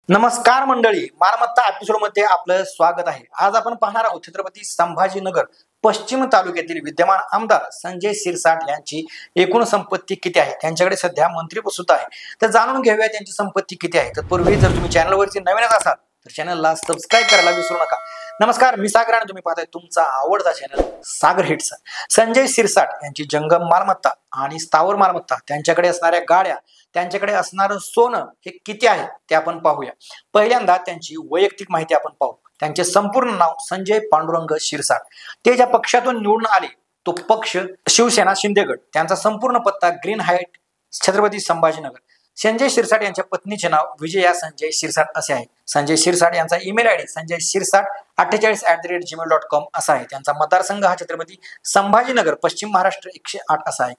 नमस्कार मंडळी, मालमत्ता एपिसोडमध्ये आपलं स्वागत आहे। आज आपण पाहणार आहोत छत्रपती संभाजीनगर पश्चिम तालुक्यातील विद्यमान आमदार संजय शिरसाट यांची एकूण संपत्ती किती आहे। त्यांच्याकडे सध्या मंत्रीपद सुद्धा आहे, तर जाणून घेऊया त्यांची संपत्ती किती आहे। तत्पूर्वी जर तुम्ही चॅनलवरती नवीनच असाल तर चॅनलला सबस्क्राइब करायला विसरू नका। नमस्कार, मी सागर आणि तुम्ही पाहताय तुमचा आवडता चॅनल सागर हिट्स। संजय शिरसाट यांची जंगम मालमत्ता आणि स्थावर मालमत्ता, त्यांच्याकडे असणाऱ्या गाड्या, त्यांच्याकडे असणारं सोनं हे किती आहे ते आपण पाहूया। पहिल्यांदा त्यांची वैयक्तिक माहिती आपण पाहू। त्यांचे संपूर्ण नाव संजय पांडुरंग शिरसाट। ते ज्या पक्षातून निवडून आले तो पक्ष शिवसेना शिंदेगड। त्यांचा संपूर्ण पत्ता ग्रीन हाईट, छत्रपती संभाजीनगर। संजय शिरसाट यांच्या पत्नीचे नाव विजया संजय शिरसाट असे आहे। संजय शिरसाट यांचा email ID Sanjay Shirsat 48@gmail.com असा आहे। त्यांचा मतदारसंघ हा छत्रपती संभाजीनगर पश्चिम महाराष्ट्र 108 असा आहे।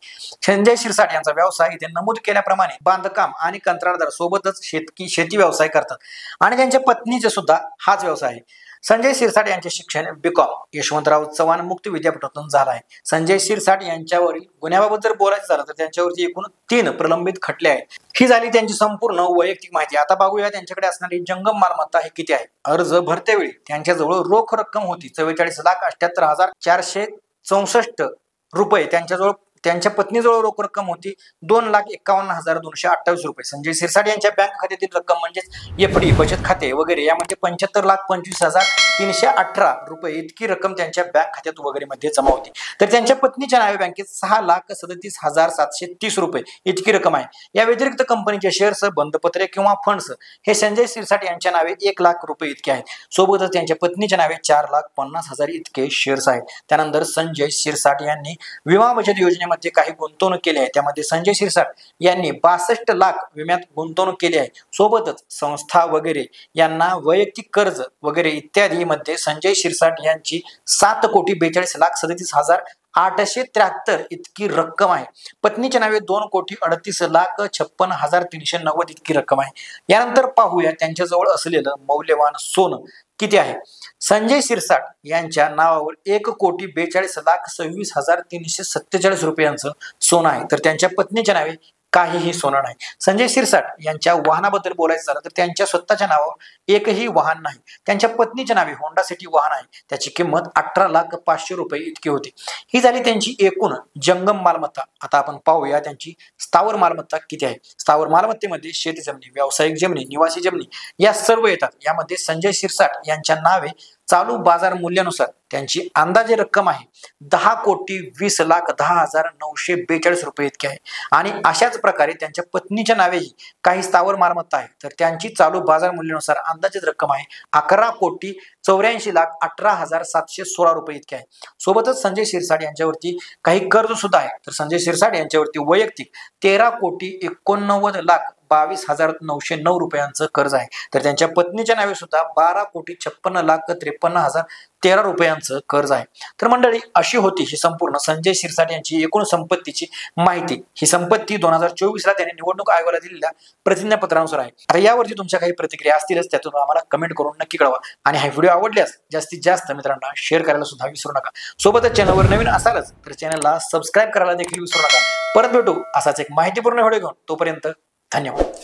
संजय शिरसाट यांचा व्यवसाय इथे नमूद केल्याप्रमाणे बांधकाम आणि कंत्राटदार सोबतच शेती व्यवसाय करतात आणि त्यांच्या पत्नीचे सुद्धा हाच व्यवसाय आहे। संजय शिरसाट यांचे शिक्षण बीकॉम यशवंतराव चव्हाण मुक्त विद्यापीठातून झालं आहे। संजय शिरसाट यांच्यावरील गुन्ह्याबाबत जर बोलायचं झालं तर त्यांच्यावरती एकूण 3 प्रलंबित खटले आहेत। ही झाली त्यांची संपूर्ण वैयक्तिक माहिती। आता बघूया त्यांच्याकडे असणारी जंगम मालमत्ता हे किती आहे। अर्ज भरतेवेळी त्यांच्याजवळ रोख रक्कम होती 44,78,464 रुपये। त्यांच्याजवळ त्यांच्या पत्नीजवळ रोख रक्कम होती 2,51,228 रुपये। संजय शिरसाट यांच्या बँक खात्यातील रक्कम म्हणजेच एफडी बचत खाते वगैरे यामध्ये 75,25,318 रुपये इतकी रक्कम त्यांच्या बँक खात्यात वगैरे मध्ये जमा होती। तर त्यांच्या पत्नीच्या नावे बँकेत 6,37,730 रुपये इतकी रक्कम आहे। या व्यतिरिक्त कंपनीचे शेअर्स, बंधपत्रे किंवा फंड्स हे संजय शिरसाट यांच्या नावे 1,00,000 रुपये इतके आहेत। सोबतच त्यांच्या पत्नीच्या नावे 4,50,000 इतके शेअर्स आहेत। त्यानंतर संजय शिरसाट यांनी विमा बचत योजने मध्ये काही गुंतवणूक केली आहे। त्यामध्ये संजय शिरसाट यांनी 62 लाख विम्यात गुंतवणूक केली आहे। सोबतच संस्था वगैरे यांना वैयक्तिक कर्ज वगैरे इत्यादी मध्ये संजय शिरसाट यांची 7,42,37,873 इतकी रक्कम आहे। पत्नीच्या नावे 2,38,56,390 इतकी रक्कम आहे। यानंतर पाहूया त्यांच्याजवळ असलेलं मौल्यवान सोनं किती आहे। संजय शिरसाट यांच्या नावावर 1,42,26,347 रुपयांचं सोनं आहे, तर त्यांच्या पत्नीच्या नावे काहीही सोनं नाही। संजय शिरसाट यांच्या वाहनाबद्दल बोलायचं झालं तर त्यांच्या स्वतःच्या नावावर एकही वाहन नाही। त्यांच्या पत्नीच्या नावे होंडा सिटी वाहन आहे, त्याची किंमत 18,05,000 रुपये इतकी होती। ही झाली त्यांची एकूण जंगम मालमत्ता। आता आपण पाहूया त्यांची स्थावर मालमत्ता किती आहे। स्थावर मालमत्तेमध्ये शेती जमिनी, व्यावसायिक जमिनी, निवासी जमिनी या सर्व येतात। यामध्ये संजय शिरसाट यांच्या नावे चालू बाजार मूल्यानुसार त्यांची अंदाजे रक्कम आहे 10,20,10,942 रुपये इतकी आहे। आणि अशाच प्रकारे त्यांच्या पत्नीच्या नावेही काही स्थावर मालमत्ता आहे, तर त्यांची चालू बाजार मूल्यानुसार अंदाजित रक्कम आहे 11,84,18,716 रुपये इतकी आहे। सोबतच संजय शिरसाट यांच्यावरती काही कर्ज सुद्धा आहे, तर संजय शिरसाट यांच्यावरती वैयक्तिक 13,89,22,909 रुपयांचं कर्ज आहे, तर त्यांच्या पत्नीच्या नावे सुद्धा 12,56,53,13 रुपयांचं कर्ज आहे। तर मंडळी, अशी होती ही संपूर्ण संजय शिरसाट यांची एकूण संपत्तीची माहिती। ही संपत्ती 2024 ला त्यांनी निवडणूक आयोगाला दिलेल्या प्रतिज्ञापत्रानुसार आहे। आता यावरती तुमच्या काही प्रतिक्रिया असतीलच, त्यातून आम्हाला कमेंट करून नक्की कळवा आणि हा व्हिडिओ आवडल्यास जास्तीत जास्त मित्रांना शेअर करायला सुद्धा विसरू नका। सोबतच चॅनलवर नवीन असालच तर चॅनलला सबस्क्राइब करायला देखील विसरू नका। परत भेटू असाच एक माहितीपूर्ण व्हिडिओ घेऊन, तोपर्यंत धन्यवाद।